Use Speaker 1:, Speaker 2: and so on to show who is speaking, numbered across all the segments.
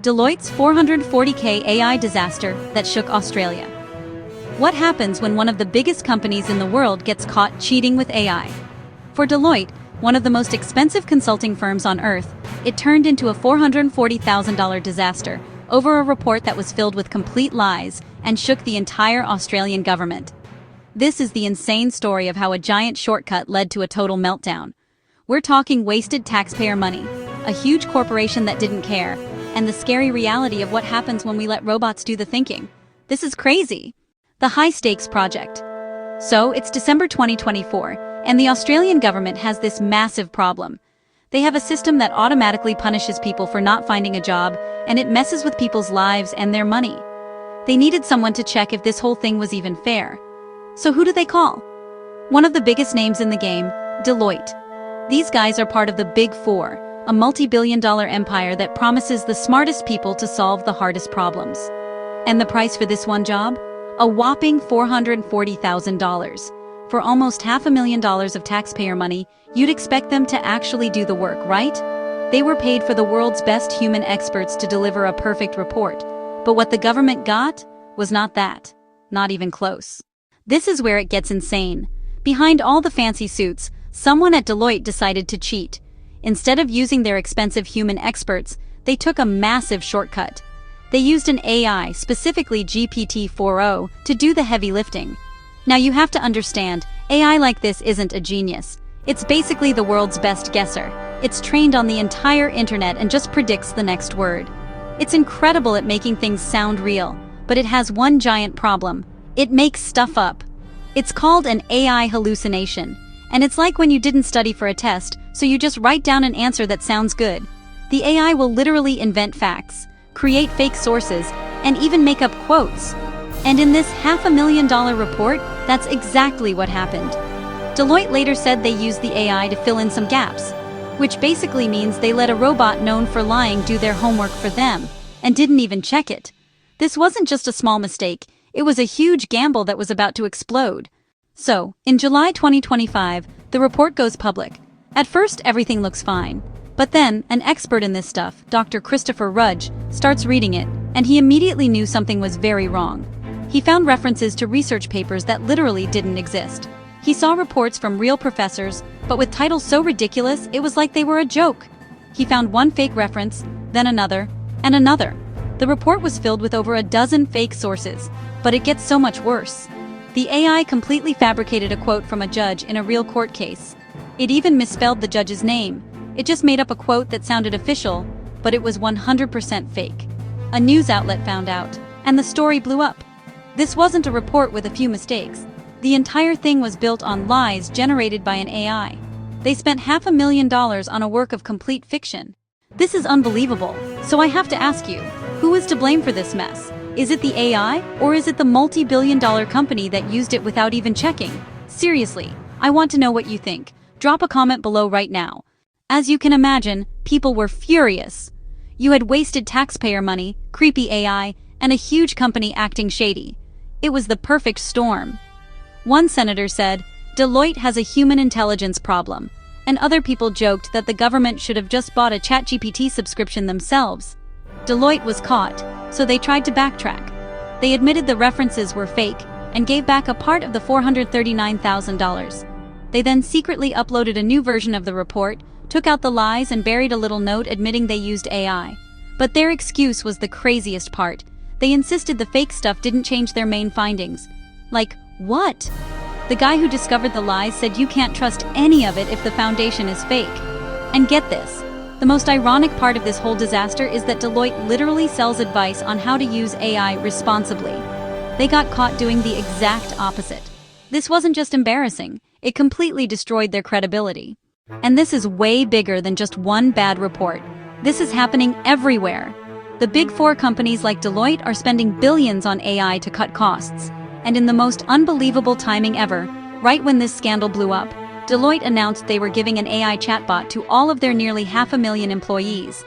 Speaker 1: Deloitte's 440k AI disaster that shook Australia. What happens when one of the biggest companies in the world gets caught cheating with AI? For Deloitte, one of the most expensive consulting firms on earth, it turned into a $440,000 disaster over a report that was filled with complete lies and shook the entire Australian government. This is the insane story of how a giant shortcut led to a total meltdown. We're talking wasted taxpayer money, a huge corporation that didn't care, and the scary reality of what happens when we let robots do the thinking. This is crazy. The high-stakes project. So, it's December 2024, and the Australian government has this massive problem. They have a system that automatically punishes people for not finding a job, and it messes with people's lives and their money. They needed someone to check if this whole thing was even fair. So who do they call? One of the biggest names in the game, Deloitte. These guys are part of the Big Four, a multi-billion-dollar empire that promises the smartest people to solve the hardest problems. And the price for this one job? A whopping $440,000. For almost $500,000 of taxpayer money, you'd expect them to actually do the work, right? They were paid for the world's best human experts to deliver a perfect report. But what the government got was not that. Not even close. This is where it gets insane. Behind all the fancy suits, someone at Deloitte decided to cheat. Instead of using their expensive human experts, they took a massive shortcut. They used an AI, specifically GPT-4o, to do the heavy lifting. Now you have to understand, AI like this isn't a genius. It's basically the world's best guesser. It's trained on the entire internet and just predicts the next word. It's incredible at making things sound real, but it has one giant problem. It makes stuff up. It's called an AI hallucination. And it's like when you didn't study for a test, so you just write down an answer that sounds good. The AI will literally invent facts, create fake sources, and even make up quotes. And in this $500,000 report, that's exactly what happened. Deloitte later said they used the AI to fill in some gaps, which basically means they let a robot known for lying do their homework for them, and didn't even check it. This wasn't just a small mistake, it was a huge gamble that was about to explode. So, in July 2025, the report goes public. At first, everything looks fine. But then, an expert in this stuff, Dr. Christopher Rudge, starts reading it, and he immediately knew something was very wrong. He found references to research papers that literally didn't exist. He saw reports from real professors, but with titles so ridiculous, it was like they were a joke. He found one fake reference, then another, and another. The report was filled with over a dozen fake sources, but it gets so much worse. The AI completely fabricated a quote from a judge in a real court case. It even misspelled the judge's name. It just made up a quote that sounded official, but it was 100% fake. A news outlet found out, and the story blew up. This wasn't a report with a few mistakes. The entire thing was built on lies generated by an AI. They spent $500,000 on a work of complete fiction. This is unbelievable, so I have to ask you, who is to blame for this mess? Is it the AI, or is it the multi-billion-dollar company that used it without even checking? Seriously, I want to know what you think. Drop a comment below right now. As you can imagine, people were furious. You had wasted taxpayer money, creepy AI, and a huge company acting shady. It was the perfect storm. One senator said, Deloitte has a human intelligence problem, and other people joked that the government should have just bought a ChatGPT subscription themselves. Deloitte was caught, so they tried to backtrack. They admitted the references were fake and gave back a part of the $439,000. They then secretly uploaded a new version of the report, took out the lies and buried a little note admitting they used AI. But their excuse was the craziest part. They insisted the fake stuff didn't change their main findings. Like, what? The guy who discovered the lies said you can't trust any of it if the foundation is fake. And get this. The most ironic part of this whole disaster is that Deloitte literally sells advice on how to use AI responsibly. They got caught doing the exact opposite. This wasn't just embarrassing, it completely destroyed their credibility. And this is way bigger than just one bad report. This is happening everywhere. The Big Four companies like Deloitte are spending billions on AI to cut costs. And in the most unbelievable timing ever, right when this scandal blew up, Deloitte announced they were giving an AI chatbot to all of their nearly 500,000 employees.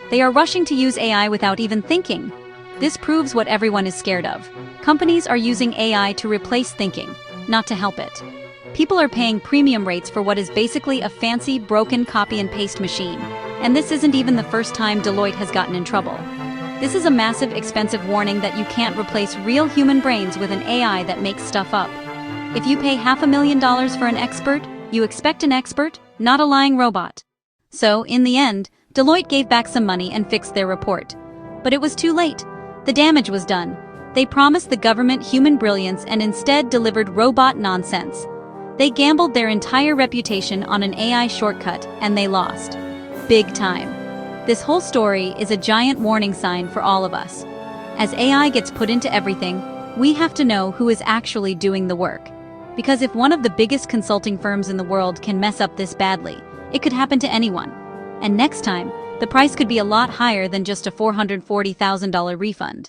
Speaker 1: They are rushing to use AI without even thinking. This proves what everyone is scared of. Companies are using AI to replace thinking, not to help it. People are paying premium rates for what is basically a fancy, broken copy-and-paste machine. And this isn't even the first time Deloitte has gotten in trouble. This is a massive, expensive warning that you can't replace real human brains with an AI that makes stuff up. If you pay $500,000 for an expert, you expect an expert, not a lying robot. So, in the end, Deloitte gave back some money and fixed their report. But it was too late. The damage was done. They promised the government human brilliance and instead delivered robot nonsense. They gambled their entire reputation on an AI shortcut, and they lost. Big time. This whole story is a giant warning sign for all of us. As AI gets put into everything, we have to know who is actually doing the work. Because if one of the biggest consulting firms in the world can mess up this badly, it could happen to anyone. And next time, the price could be a lot higher than just a $440,000 refund.